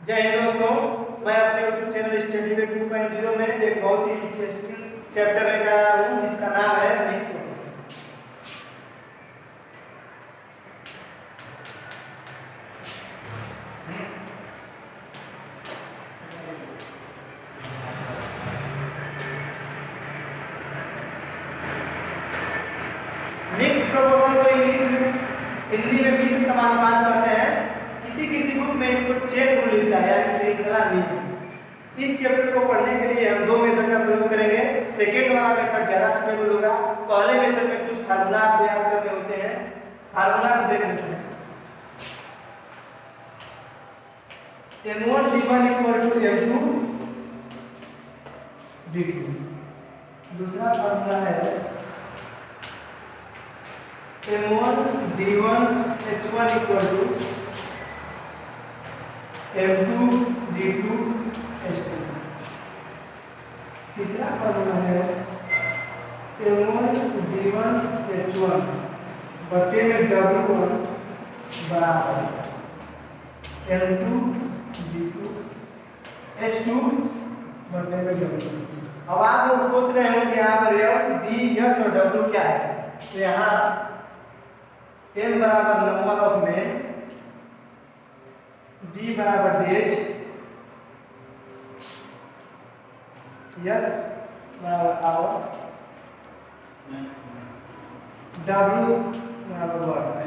जय हिंद दोस्तों, मैं अपने YouTube चैनल स्टडी वे 2.0 में एक बहुत ही इंटरेस्टिंग चैप्टर लेकर आया हूँ जिसका नाम है मिक्स प्रोपोर्शन। मिक्स प्रोपोर्शन को इंग्लिश में हिंदी में मिश्र समानुपात कहते हैं। किसी किसी बुक में इसको चेन रूल लिखता है यानी श्रृंखला नियम। इस चैप्टर को पढ़ने के लिए हम दो मेथड का प्रयोग करेंगे। सेकेंड वाला मेथड ज्यादा सुटेबल होगा। पहले मेथड में कुछ फार्मूला आपको याद करने होते हैं, फार्मूला को देख लेते हैं। m1 d1 = m2 d2। दूसरा फार्मूला है m1 d1 h1 = m2 d2 h2। तीसरा फार्मूला है m1 d1 h1 बटे में w1 बराबर m2 d2 h2 बटे में w। अब आप लोग सोच रहे हो कि यहाँ पर m d h और w क्या है, तो यहाँ m बराबर नंबर ऑफ मेन, d बराबर डेज, h बराबर आवर्स, w बराबर वर्क।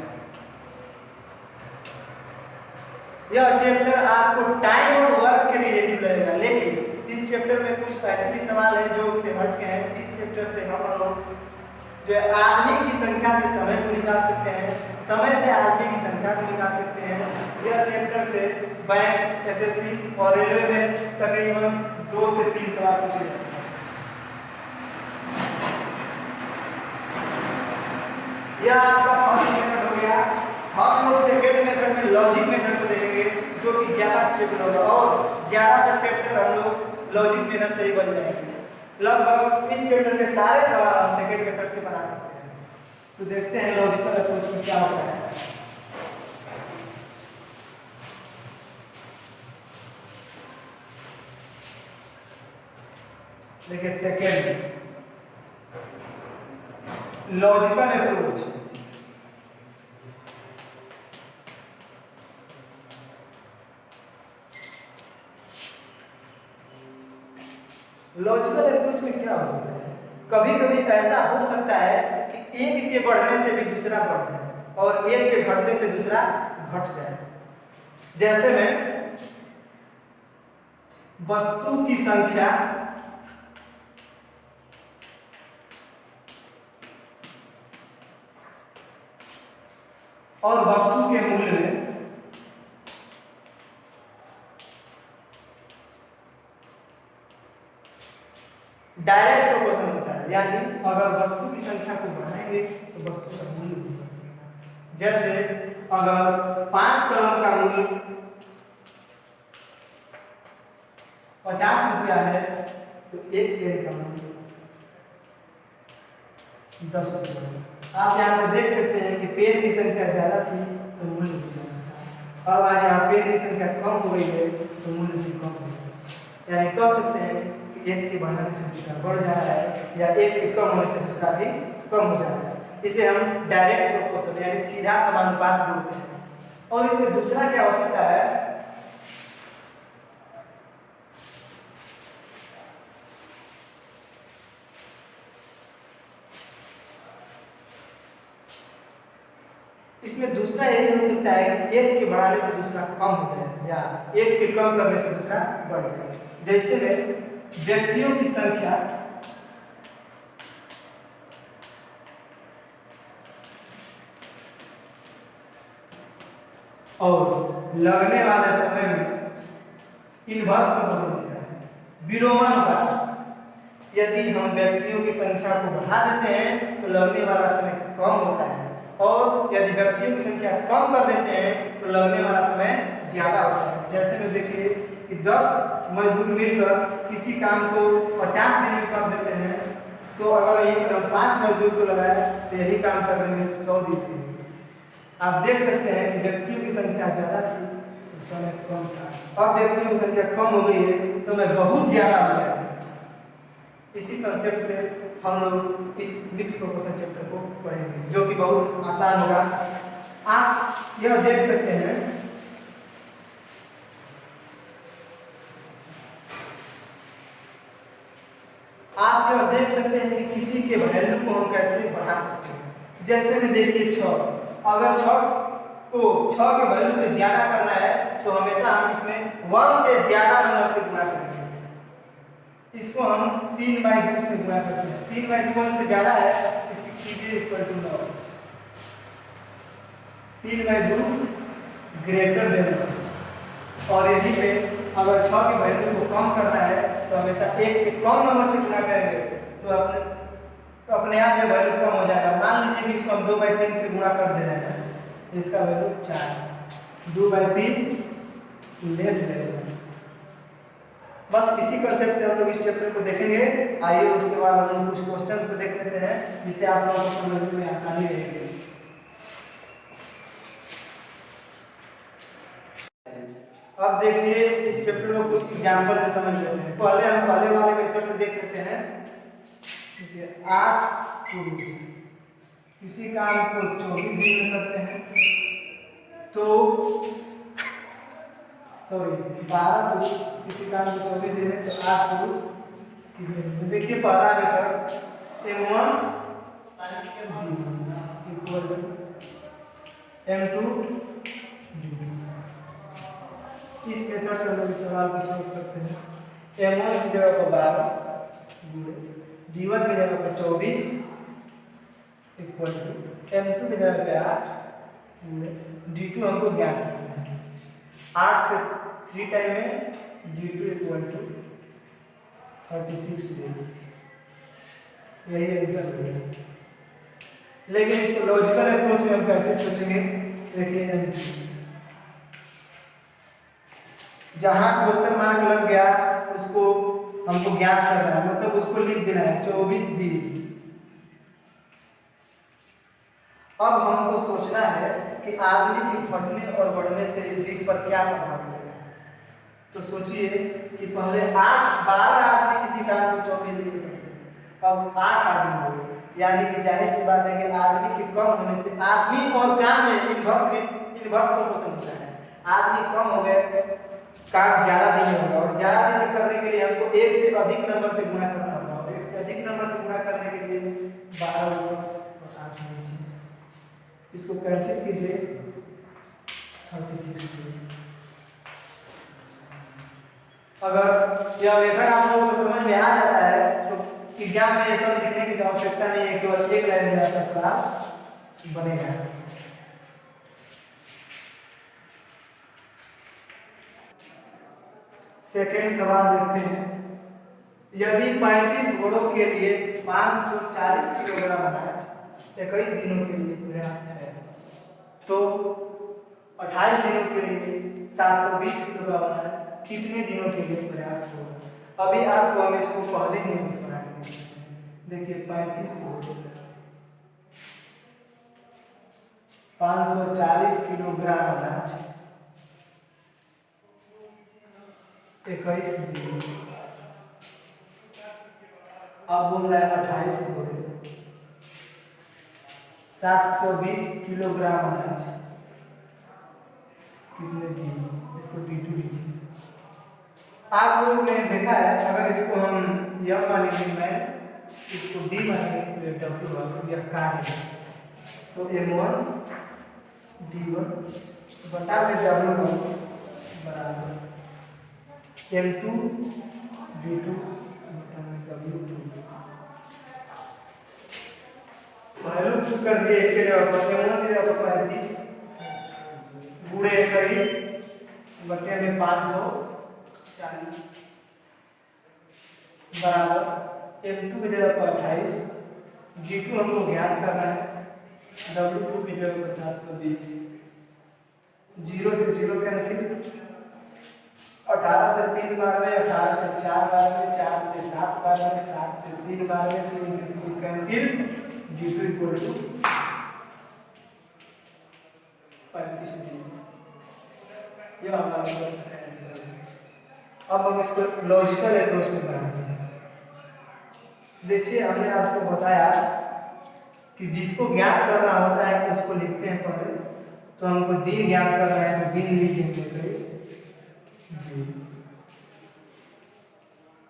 यह चैप्टर आपको टाइम और वर्क के रिलेटिव लगेगा, लेकिन इस चैप्टर में कुछ ऐसे भी सवाल हैं जो उससे हट के हैं। इस चैप्टर से हम लोग जो है आदमी की संख्या से समय को निकाल सकते हैं, समय से आदमी की संख्या को निकाल सकते हैं। यह चैप्टर से बैंक, एसएससी और रेलवे में तकरीबन 2 से 3 सवाल पूछे जाते हैं। यह आपका फर्स्ट मेथड हो गया। हम लोग सेकेंड मेथड में लॉजिक मेथड को देखेंगे जो कि ज्यादा स्टेबल होगा और ज्यादातर चैप्टर हम लोग लॉजिक मेथड से ही बन जाएंगे। लगभग इस चैप्टर के सारे सवाल हम सेकेंड मेथड से बना सकते हैं। तो देखते हैं लॉजिकल अप्रोच में क्या होता है। देखिए second logical approach. Logical approach में क्या हो सकता है, कभी कभी ऐसा हो सकता है कि एक के बढ़ने से भी दूसरा बढ़ जाए और एक के घटने से दूसरा घट जाए। जैसे में वस्तु की संख्या और वस्तु के मूल्य में डायरेक्ट प्रोपोर्शन होता है, यानी अगर वस्तु की संख्या को बढ़ाएंगे तो वस्तु का मूल्य भी बढ़ेगा। जैसे अगर 5 कलम का मूल्य 50 रुपया है तो एक पेन का मूल्य 10 रुपया है। आप यहाँ पर देख सकते हैं कि पेन की संख्या ज्यादा थी तो मूल्य भी ज्यादा था। अब आज यहाँ पेन की संख्या कम हो गई है तो मूल्य भी कम हो गया। यानी कह सकते हैं कि एक के बढ़ाने से दूसरा बढ़ जा रहा है या एक के कम होने से दूसरा भी कम हो जा रहा है। इसे हम डायरेक्ट प्रोपोर्शन यानी सीधा समानुपात बोलते हैं। और इसमें दूसरा क्या हो सकता है, इसमें दूसरा यही हो सकता है कि एक के बढ़ाने से दूसरा कम हो जाए या एक के कम करने से दूसरा बढ़ जाए। जैसे में व्यक्तियों की संख्या और लगने वाले समय में इनवर्स प्रोपोर्शन होता है, विलोमानुपात। यदि हम व्यक्तियों की संख्या को बढ़ा देते हैं तो लगने वाला समय कम होता है और यदि व्यक्तियों की संख्या कम कर देते हैं तो लगने वाला समय ज्यादा होता है। जैसे में देखिए कि 10 मजदूर मिलकर किसी काम को 50 दिन में कर देते हैं, तो अगर एक 5 मजदूर को लगाए तो यही काम करने में 100 दिन लगेंगे। आप देख सकते हैं कि व्यक्तियों की संख्या ज्यादा थी तो समय कम था। अब देखते हैं संख्या कम हो गई है, समय बहुत ज्यादा हो गया है। इसी कंसेप्ट से हम लोग इस मिक्स प्रोपोर्शन चैप्टर को पढ़ेंगे, जो कि बहुत आसान होगा। आप यह देख सकते हैं, आप यह देख सकते हैं कि किसी के वैल्यू को हम कैसे बढ़ा सकते हैं। जैसे में देखिए 6, अगर 6 को 6 के वैल्यू से ज्यादा करना है तो हमेशा हम इसमें 1 से ज्यादा नंबर से गुणा करेंगे। इसको हम 3/2 से गुणा करते हैं। 3/2 1 से ज्यादा है, इसकी कीजिए इक्वल टू 9। 3/2 ग्रेटर देन, और यही पे अगर 6 के वैल्यू को कम करना है तो हमेशा 1 से कम नंबर से गुणा करेंगे तो अपने आप ये वैल्यू कम हो जाएगा। मान लीजिए कि इसको हम 2/3 से गुणा कर दे रहे हैं, इसका वैल्यू 4, 2/3 लेस देगा। बस इसी कंसेप्ट से हम लोग इस चैप्टर को देखेंगे। आइए उसके बाद हम लोग कुछ क्वेश्चंस को देख लेते हैं, जिससे आप लोगों को समझने में आसानी रहेगी। अब देखिए इस चैप्टर में कुछ एग्जांपल से समझ लेते हैं। पहले हम पहले वाले मेथड से देख लेते हैं। ठीक है, 8 पुरुष किसी काम को 24 दिन में करते हैं, तो सॉरी 12 पुरुष किसी काम को 24 दिन में, तो 8 पुरुष कितने दिन में। देखिए पहला method M1 equal to M2 इस मेथड से हम लोग इस सवाल को सॉल्व करते हैं। M1 की जगह पर 12 D1 की जगह पर 24 इक्वल टू M2 की जगह पे 8 D2 हमको ज्ञात करना है। 8 से 3 टाइम में D2 इक्वल टू 36 दिन, यही आंसर है। लेकिन इसको लॉजिकल अप्रोच में हम कैसे सोचेंगे, देखिए जहां क्वेश्चन मार्क लग गया उसको हमको ज्ञात करना है, मतलब उसको लिख देना है 24 दिन। अब हमको सोचना है कि आदमी के घटने और बढ़ने से इस दिन पर क्या प्रभाव पड़ेगा। तो सोचिए कि पहले 12 आदमी किसी काम को 24 दिन में करते हैं, अब 8 आदमी हो गए, यानी कि जाहिर सी बात है कि आदमी के कम होने से आदमी और काम में इनवर्स प्रोपोर्शन होता है। आदमी कम हो गए, काम ज्यादा दिन में होगा, और ज्यादा दिन में करने के लिए हमको 1 से अधिक नंबर से गुणा करना होगा, और 1 से अधिक नंबर से गुणा करने के लिए 12 और 8 लीजिए, इसको कैंसिल कीजिए 36 कीजिए। अगर यह मेथड आप लोगों को समझ में आ जाता है तो एग्जाम में ये सब लिखने की आवश्यकता नहीं है, केवल एक लाइन में आपका सवाल बनेगा। सेकेंड सवाल देखते हैं। यदि 35 घोड़ों के लिए 540 किलोग्राम अनाज 21 दिनों के लिए पर्याप्त है, तो 28 दिनों के लिए 720 किलोग्राम अनाज कितने दिनों के लिए पर्याप्त होगा। अभी आपको हम इसको पहले नियम से बना के देखते हैं। देखिए 35 घोड़े 540 किलोग्राम अनाज 21 दिन, अब बोल रहा है 28 घोड़े 720 किलोग्राम अनाज कितने दिन, इसको D2 लिखिए। आप लोगों ने देखा है, अगर इसको हम M मानेंगे, मैं इसको D मानेंगे तो ये W होगा, यह कार्य है। तो M1 D1 बटा में W1 बराबर M2 D2 बटा में W2। वैल्यू पुट कर दिए इसके जगह पर M1 की जगह पर 35 गुणे 21 बटे में 540 बराबर M2 की जगह पर 28, G2 हमको ज्ञात करना है, W2 की जगह पर 720, 0 से 0 कैंसिल, 18 से 3 बार में, 18 से 4 बार में, 4 से 7 बार में, 7 से 3 बार में, 3 से 3 कैंसिल, G2 इक्वल टू 35 दिन। यह हमारा आंसर है। अब हम इसको लॉजिकल अप्रोच में बनाते हैं। देखिए हमने आपको बताया कि जिसको ज्ञात करना होता है उसको लिखते हैं पहले। तो हमको दिन ज्ञात करना है तो दिन लिख देंगे।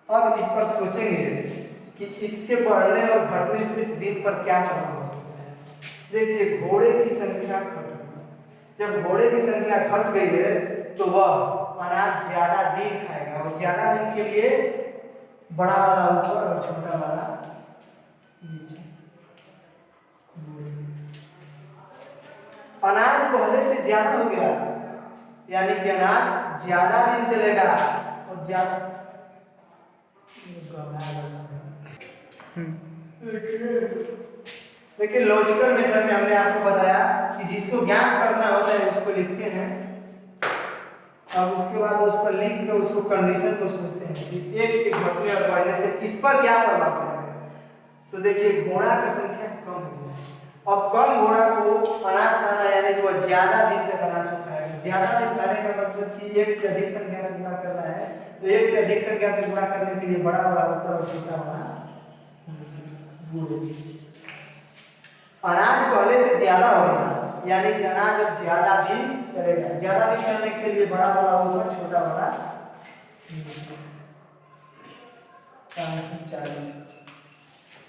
अब इस पर सोचेंगे कि इसके बढ़ने और घटने से इस दिन पर क्या प्रभाव हो सकता है। देखिए घोड़े की संख्या घट गई। जब घोड़े की संख्या घट गई है तो वह अनाज ज्यादा दिन खाएगा और ज्यादा दिन के लिए बड़ा वाला ऊपर और छोटा वाला नीचे। अनाज पहले से ज्यादा हो गया यानी कि अनाज ज्यादा दिन चलेगा और ज्यादा देखिए लॉजिकल मेथड में हमने आपको बताया कि जिसको ज्ञात करना होता है उसको लिखते हैं। अब उसके बाद उस पर लिख के उसको कंडीशन को सोचते हैं कि एक के घटने और बढ़ने से इस पर क्या प्रभाव पड़ेगा। तो देखिए घोड़ा की संख्या कम हो गई। अब कम घोड़ा को अनाज खाना यानी कि वह ज्यादा दिन तक अनाज खाएगा। ज्यादा दिन खाने का मतलब कि एक से अधिक संख्या से गुणा करना है। तो एक से अधिक संख्या से गुणा करने के लिए बड़ा वाला ऊपर और छोटा वाला अनाज पहले से ज्यादा हो गया यानी कि अनाज अब ज्यादा दिन चलेगा। ज्यादा दिन चलने के लिए बड़ा वाला ऊपर छोटा वाला 40।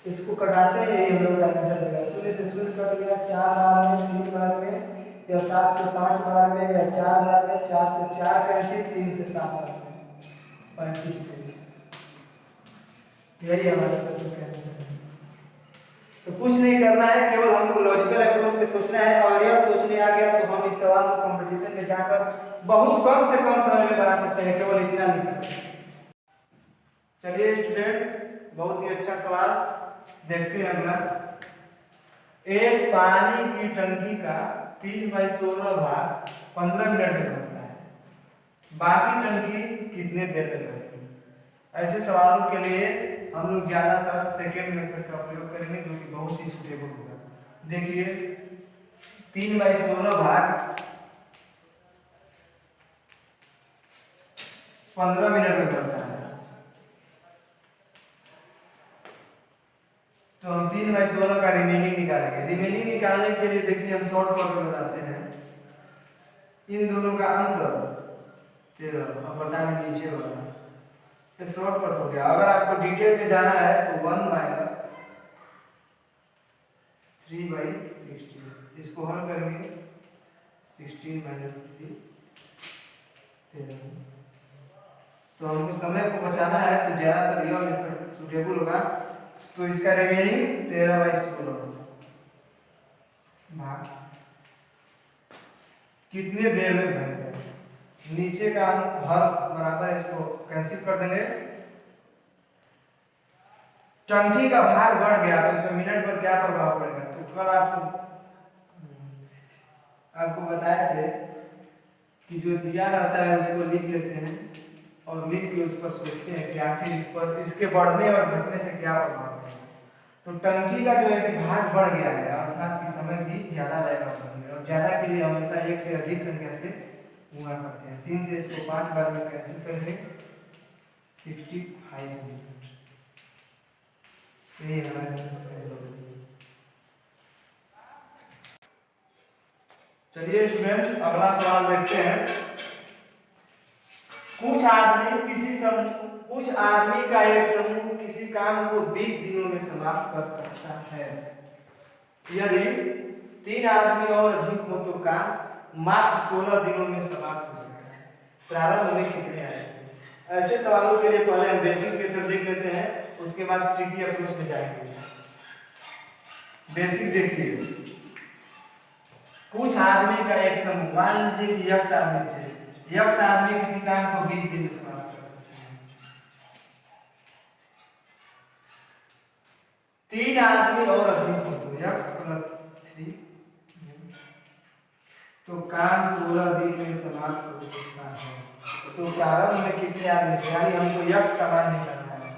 इसको कटाते हैं ये हम लोग का आंसर देगा। शून्य से शून्य कट गया 4 बार में 3 बार में या 7 से 5 बार में या 4 बार में 4 से 4 कैंसिल 3 से 7 बार में 35 पेज। यही हमारा प्रश्न का आंसर है। तो कुछ नहीं करना है केवल हमको लॉजिकल अप्रोच में सोचना है। और यह सोचने आ गया तो हम इस सवाल को कंपटीशन में जाकर बहुत कम से कम समय में बना सकते हैं। केवल इतना लिखना। चलिए स्टूडेंट बहुत ही अच्छा सवाल देखते हैं अगला। एक पानी की टंकी का 3/16 भाग 15 मिनट में भरता है। बाकी टंकी कितने देर में भरती है। ऐसे सवालों के लिए हम लोग ज्यादातर सेकेंड मेथड का प्रयोग करेंगे जो कि बहुत ही सुटेबल होगा। देखिए 3/16 भाग 15 मिनट में भरता है। तो हम 3/16 का रिमेनिंग निकालेंगे। रिमेनिंग निकालने के लिए देखिए हम शॉर्ट कट में बताते हैं। इन दोनों का अंतर 13 और बटा में नीचे वाला शॉर्ट कट हो गया। अगर आपको डिटेल में जाना है तो 1 - 3/16 इसको हल करेंगे 16 - 3 13। तो हमको समय को बचाना है तो ज्यादातर यह मेथड सुटेबल होगा। तो इसका रिमेनिंग 13/16 भाग कितने देर में भरेगा। नीचे का हर बराबर इसको कैंसिल कर देंगे। टंकी का भाग बढ़ गया तो इसमें मिनट पर क्या प्रभाव पड़ेगा। तो कल आपको बताए थे कि जो दिया रहता है उसको लिख लेते हैं और लिख के उस पर सोचते हैं कि आखिर इस पर इसके बढ़ने और घटने से क्या प्रभाव पड़ेगा। तो टंकी का जो है कि भाग बढ़ गया है अर्थात कि समय भी ज्यादा लगेगा और ज्यादा के लिए हमेशा एक से अधिक संख्या से गुणा करते हैं। 3 से इसको 5 बार में कैंसिल करेंगे 65 मिनट। यही चलिए स्टूडेंट अगला सवाल देखते हैं। कुछ आदमी का एक समूह किसी काम को 20 दिनों में समाप्त कर सकता है। यदि 3 आदमी और अधिक हो तो काम मात्र 16 दिनों में समाप्त हो सकता है। प्रारंभ में कितने आए। ऐसे सवालों के लिए पहले हम बेसिक मेथड देख लेते हैं उसके बाद ट्रिकी अप्रोच में जाएंगे। बेसिक देखिए कुछ आदमी का एक समूह मान लीजिए कि यक्ष आदमी थे। यक्ष आदमी किसी काम को 20 दिन में समाप्त कर सकते हैं। 3 आदमी और अधिक हो तो यक्ष + 3 तो काम 16 दिन में समाप्त हो सकता है। तो प्रारंभ में कितने आदमी थे यानी हमको यक्ष का मान निकालना है।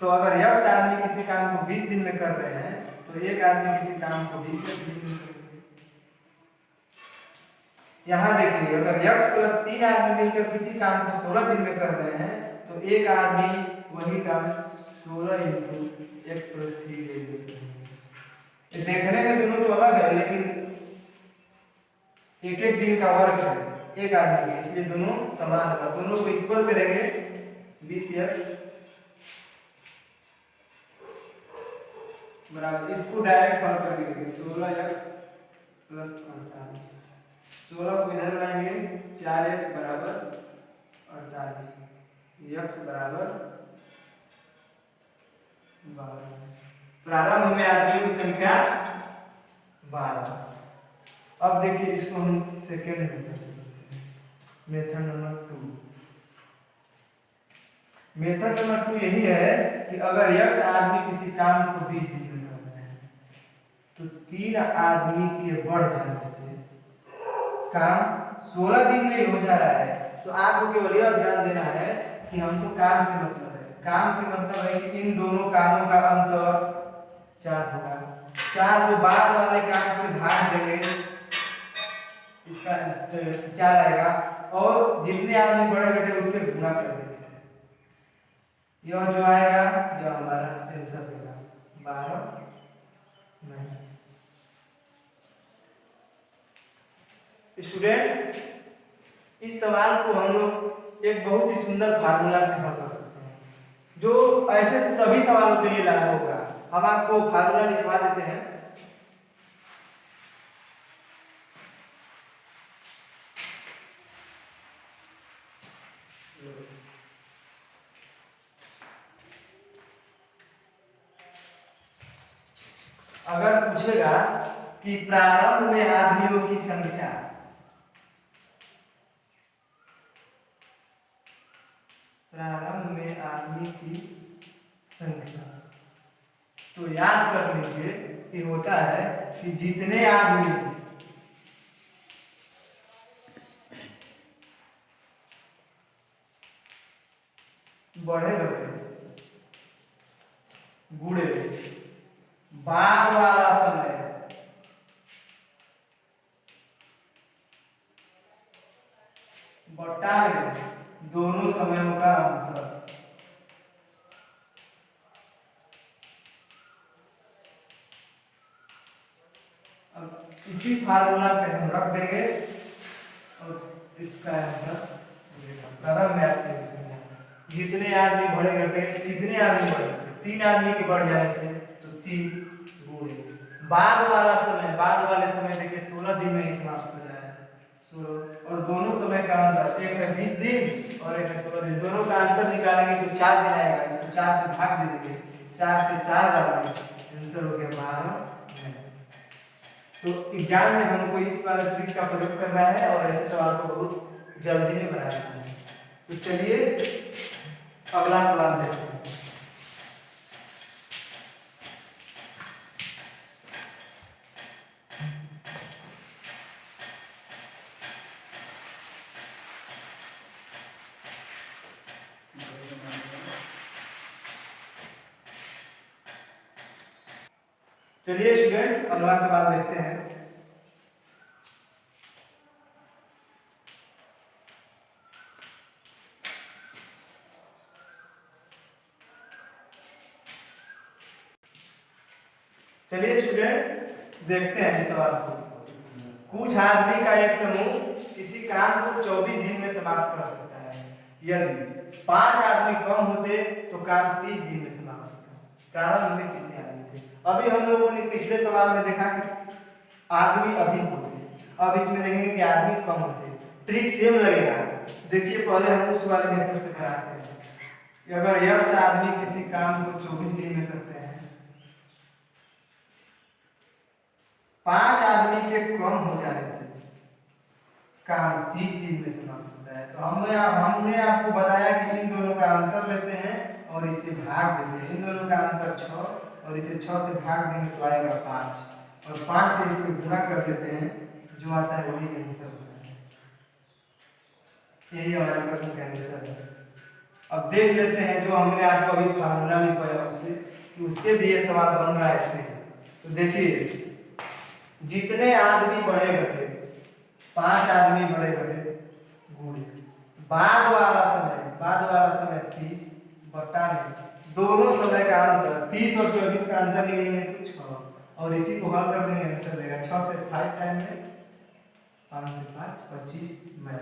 तो अगर यक्ष आदमी किसी काम को 20 दिन में कर रहे हैं तो एक आदमी किसी काम को 20 दिन में करेंगे। यहाँ देखिए, अगर x प्लस 3 आदमी मिलकर किसी काम को 16 दिन में कर रहे हैं तो एक आदमी वही काम 16 इंटू एक्स प्लस 3 ले लेते हैं। ये देखने में दोनों तो अलग है, लेकिन एक एक दिन का वर्क है एक आदमी के, इसलिए दोनों समान होगा, दोनों को इक्वल करेंगे। 20x बराबर, इसको डायरेक्ट हल करके देंगे 16x प्लस 48, 16 को इधर लाएंगे 4x बराबर 48, x बराबर 12। प्रारंभ में आदमियों की संख्या 12। अब देखिए इसको हम सेकेंड में कर सकते हैं, मेथड नंबर 2। मेथड नंबर 2 यही है कि अगर x आदमी किसी काम को 20 दिन में करना है तो 3 आदमी के बढ़ जाने से काम 16 दिन में ही हो जा रहा है। तो आपको केवल यह ध्यान देना है कि हमको काम से मतलब है, काम से मतलब है कि इन दोनों कामों का अंतर 4 होगा। 4 को बाद वाले काम से भाग देंगे, इसका 4 आएगा, और जितने आदमी बड़े घटे उससे गुणा कर देंगे। यह जो आएगा यह हमारा आंसर देगा 12 नहीं। स्टूडेंट्स, इस सवाल को हम लोग एक बहुत ही सुंदर फार्मूला से हल कर सकते हैं, जो ऐसे सभी सवालों के लिए लागू होगा। हम आपको फार्मूला लिखवा देते हैं। अगर पूछेगा कि प्रारंभ में आदमियों की संख्या, प्रारंभ में आदमी की संख्या, तो याद कर लीजिए कि होता है कि जितने आदमी बढ़े गुड़े बाद वाला समय बटा में दोनों समयों का अंतर। अब इसी फार्मूला पे हम रख देंगे और इसका आंसर प्रारंभ में आदमी की संख्या, जितने आदमी बढ़े घटे, कितने आदमी बढ़े, 3 आदमी के बढ़ जाने से तो 3 गुणे बाद वाला समय, बाद वाले समय देखिए 16 दिन में ही समाप्त हो जाएगा 16, और दोनों समय का अंतर, एक है 20 दिन और एक है 16 दिन, दोनों का अंतर निकालेंगे तो 4 दिन आएगा, इसको 4 से भाग दे देंगे, 4 से 4 बार आंसर हो गया 12। तो एग्जाम में हमको इस वाले ट्रिक का प्रयोग करना है और ऐसे सवाल को बहुत जल्दी में बनाना है। तो चलिए अगला सवाल देखते हैं। चलिए स्टूडेंट अगला सवाल देखते हैं। चलिए स्टूडेंट देखते हैं इस सवाल को। कुछ आदमी का एक समूह किसी काम को 24 दिन में समाप्त कर सकता है। यदि 5 आदमी कम होते तो काम 30 दिन में समाप्त होता। प्रारंभ में कितने आदमी थे? अभी हम लोगों ने पिछले सवाल में देखा कि आदमी अधिक होते, अब इसमें देखेंगे कि आदमी कम होते। ट्रिक सेम लगेगा। देखिए पहले हम उस वाले मेथड से कराते हैं। अगर यक्ष आदमी किसी काम को 24 दिन में करते हैं, 5 आदमी के कम हो जाने से काम 30 दिन में समाप्त होता है। तो हमने आपको बताया कि इन दोनों का अंतर लेते हैं और इसे भाग देते हैं। इन दोनों का अंतर 6 और इसे 6 से भाग देंगे तो आएगा 5 और 5 से इसको गुणा कर देते हैं, जो आता है वही आंसर होता है। यही हमारा प्रश्न का आंसर है। अब देख लेते हैं जो हमने आपको अभी फार्मूला लिखवाया उससे कि उससे भी ये सवाल बन रहा है। तो देखिए जितने आदमी बढ़े घटे 5 आदमी बड़े बड़े बूढ़े। बाद वाला समय 30 बटा में दोनों समय का अंतर 30 और 24 का अंतर निकालेंगे तो 6 और इसी को हल कर देंगे आंसर देगा 6 से 5 टाइम में 5 से 5 25 में।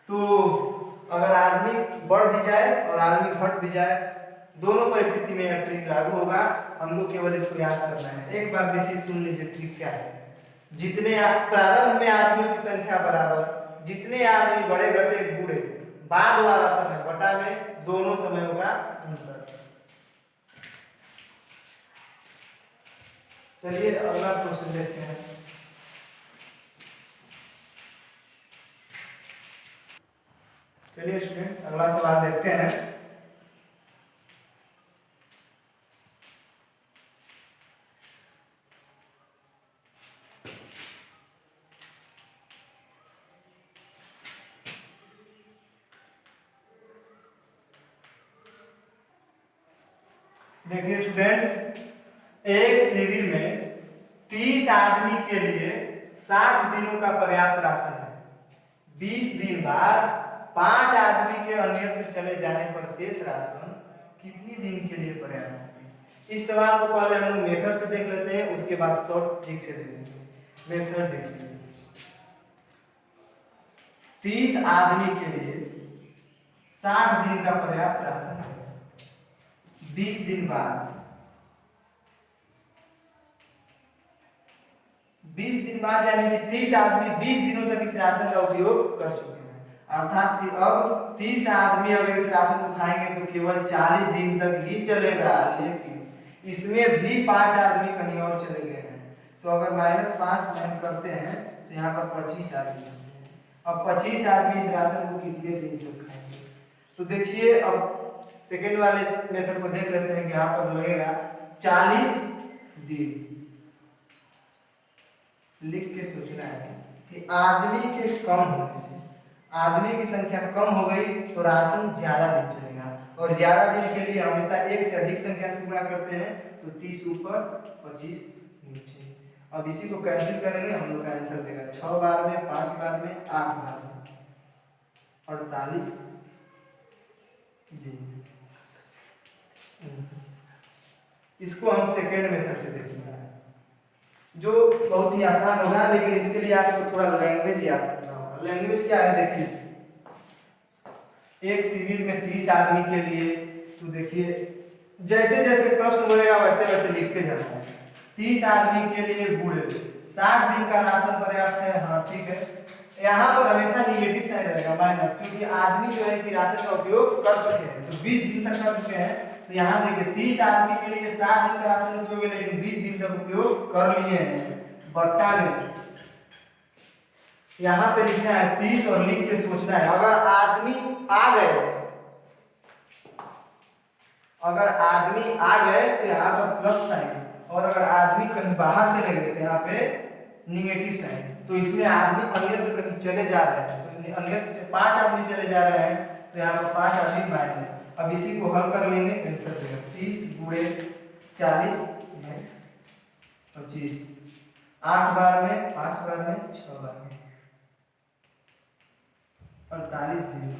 तो अगर आदमी बढ़ भी जाए और आदमी घट भी जाए दोनों परिस्थिति में यह ट्रिक लागू होगा। हमको केवल इसको याद करना है। एक बार देखिए सुन लीजिए ट्रिक क्या है। जितने प्रारंभ में आदमियों की संख्या बराबर जितने आदमी बड़े घटे बूढ़े बाद वाला समय बटा में दोनों समयों का अंतर। चलिए अगला क्वेश्चन देखते हैं। चलिए स्टूडेंट्स अगला सवाल देखते हैं। देखिए स्टूडेंट्स एक शिविर में 30 आदमी के लिए 60 दिनों का पर्याप्त राशन है। 20 दिन बाद 5 आदमी के अन्यत्र चले जाने पर शेष राशन कितने दिन के लिए पर्याप्त है? इस सवाल को पहले हम लोग मेथड से देख लेते हैं उसके बाद शॉर्ट ट्रिक से देखेंगे। मेथड देखिए 30 आदमी के लिए 60 दिन का पर्याप्त राशन है। 20 दिन बाद 20 दिन बाद यानी कि 30 आदमी 20 दिनों तक इस राशन का उपयोग कर चुके हैं। अर्थात कि अब 30 आदमी अगर इस राशन को खाएंगे तो केवल 40 दिन तक ही चलेगा। लेकिन इसमें भी 5 आदमी कहीं और चले गए हैं तो अगर -5 हम करते हैं तो यहाँ पर 25 आदमी बचते हैं। अब 25 आदमी इस राशन को कितने दिन तक खाएंगे? तो देखिए अब सेकेंड वाले मेथड को देख लेते हैं कि यहाँ पर लगेगा 40 दिन। लिख के सोचना है कि आदमी के कम होने से आदमी की संख्या कम हो गई तो राशन ज्यादा दिन चलेगा और ज्यादा दिन के लिए हमेशा एक से अधिक संख्या से गुणा करते हैं तो 30 ऊपर 25 नीचे। अब इसी को कैंसिल करेंगे हम लोग का आंसर देगा 6 बार में 5 बार में 8 बार में 48 दिन। इसको हम सेकेंड मेथड से देखेंगे जो बहुत ही आसान होगा लेकिन इसके लिए आपको थोड़ा लैंग्वेज याद करना होगा। लैंग्वेज क्या है देखिए एक शिविर में 30 आदमी के लिए तो देखिए जैसे जैसे प्रश्न बढ़ेगा वैसे वैसे लिखते जाना है। 30 आदमी के लिए बूढ़े 60 दिन का राशन पर्याप्त है। हाँ ठीक है। यहाँ पर हमेशा निगेटिव साइन रहेगा माइनस क्योंकि आदमी जो है कि राशन का उपयोग कर चुके हैं तो 20 दिन तक कर चुके हैं। तो यहाँ देखिए 30 आदमी के लिए 60 दिन का राशन उपयोग है लेकिन 20 दिन तक उपयोग कर लिए हैं बट्टा में। यहाँ पे लिखना है 30 और लिख के सोचना है अगर आदमी आ गए तो यहाँ पर प्लस साइन और अगर आदमी कहीं बाहर से गए तो यहाँ पे निगेटिव साइन। तो इसमें आदमी अन्यत्र कहीं चले जा रहे हैं तो अन्यत्र 5 आदमी चले जा रहे हैं तो यहाँ पर 5 आदमी माइनस। अब इसी को हल कर लेंगे आंसर देगा 30 गुणे 40 में 25 8 बार में 5 बार में 6 बार में 48 दिन।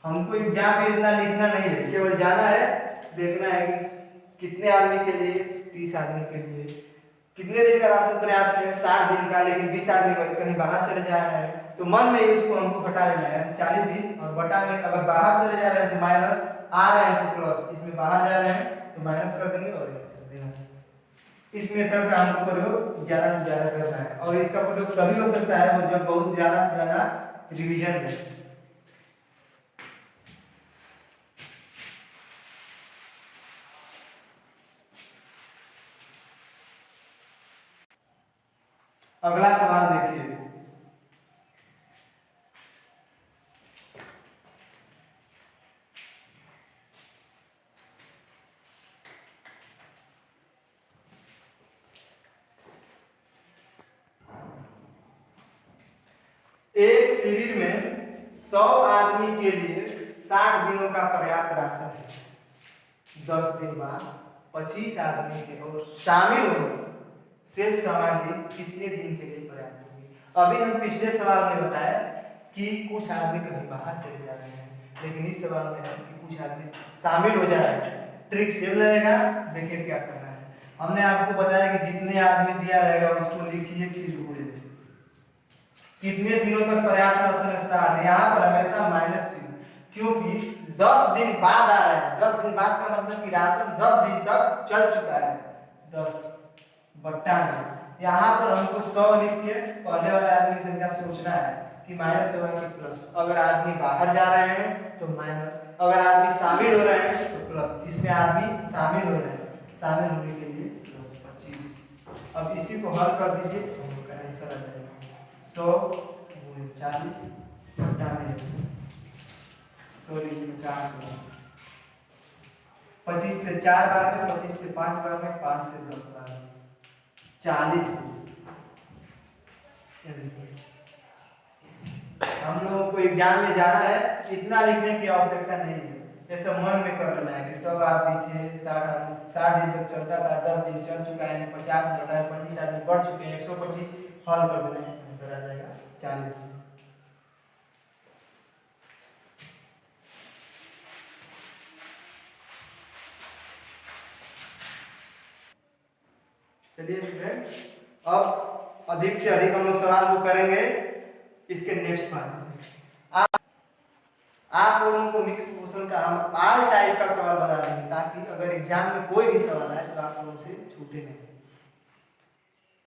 हमको एग्जाम में इतना लिखना नहीं है केवल जाना है देखना है कि कितने आदमी के लिए 30 आदमी के लिए कितने दिन का राशन पर्याप्त है 60 दिन का लेकिन 20 आदमी कहीं बाहर चले जा रहे हैं तो मन में उसको हमको घटा लेना है 40 दिन और बटा में अगर बाहर चले जा रहे हैं तो माइनस आ रहे हैं तो प्लस इसमें बाहर जा रहे हैं तो माइनस कर देंगे और आंसर देना। इस मेथड का हमको प्रयोग ज्यादा से ज्यादा करना है और इसका प्रयोग तभी हो सकता है वो जब बहुत ज्यादा से ज्यादा रिवीजन है। अगला सवाल देखिए एक शिविर में 100 आदमी के लिए 60 दिनों का पर्याप्त राशन है। 10 दिन बाद 25 आदमी के और शामिल होंगे शेष सामग्री कितने दिन के लिए पर्याप्त होगी। अभी हम पिछले सवाल में बताया कि कुछ आदमी कहीं बाहर चले जा रहे हैं, लेकिन इस सवाल में है कि कुछ आदमी शामिल हो जा रहे हैं। ट्रिक सेम रहेगा, देखिए क्या करना है। हमने आपको बताया कि जितने आदमी दिया रहेगा उसको लिखिए फिर गुणे। कितने दिनों तक पर्याप्त राशन है 60, यहाँ पर हमेशा माइनस चिन्ह, क्योंकि 10 दिन बाद आ रहा है। 10 दिन बाद का मतलब कि राशन 10 दिन तक चल चुका है। 10 बट्टा में यहाँ पर हमको 100 लिख के पहले वाले आदमी की संख्या सोचना है कि माइनस होगा कि प्लस। अगर आदमी बाहर जा रहे हैं तो माइनस, अगर आदमी शामिल हो रहे हैं तो प्लस। इसमें आदमी शामिल हो रहे हैं, शामिल होने के लिए प्लस 25। अब इसी को हल कर दीजिए तो हम लोग का आंसर आ जाएगा 100 गुणे 40 बट्टा में 100। 100 लिखिए 50 को 25 से 4 बार में, 25 से 5 बार में, 5 से 10 बार में, 40 दिन। हम लोगों को एग्जाम में जाना है, इतना लिखने की आवश्यकता नहीं है। ऐसा मन में कर लेना है कि 100 आदमी थे, 60 दिन तक चलता था, 10 दिन चल चुका है, यानी 50 घटा है, 25 आदमी बढ़ चुके हैं, 125 हल कर देना है, आंसर आ जाएगा 40 दिन। चलिए फ्रेंड, अब अधिक से अधिक हम लोग सवाल को करेंगे इसके नेक्स्ट पार्ट में। आप लोगों को मिक्स क्वेश्चन का हम ऑल टाइप का सवाल बता देंगे, ताकि अगर एग्जाम में कोई भी सवाल आए तो आप लोगों से छूटे नहीं।